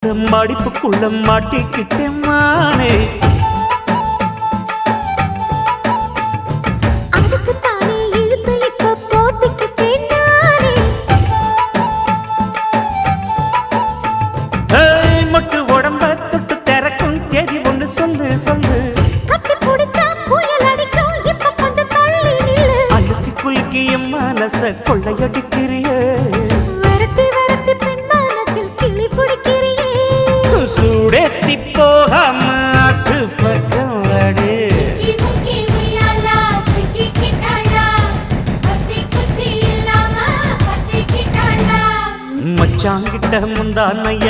மடிப்புக்குள்ள மாட்டிக்கிட்டேன் மானே. மொட்டு உடம்ப தொட்டு திறக்கும் தேதி ஒண்ணு சொல்லு சொல்லு. அழுத்தி குலுக்கி என் மனச கொள்ளையடிக்கிறிய. சூடேத்தி போகாம ஆத்து பக்கம் வாடு. மச்சாங்கிட்ட முந்தானைய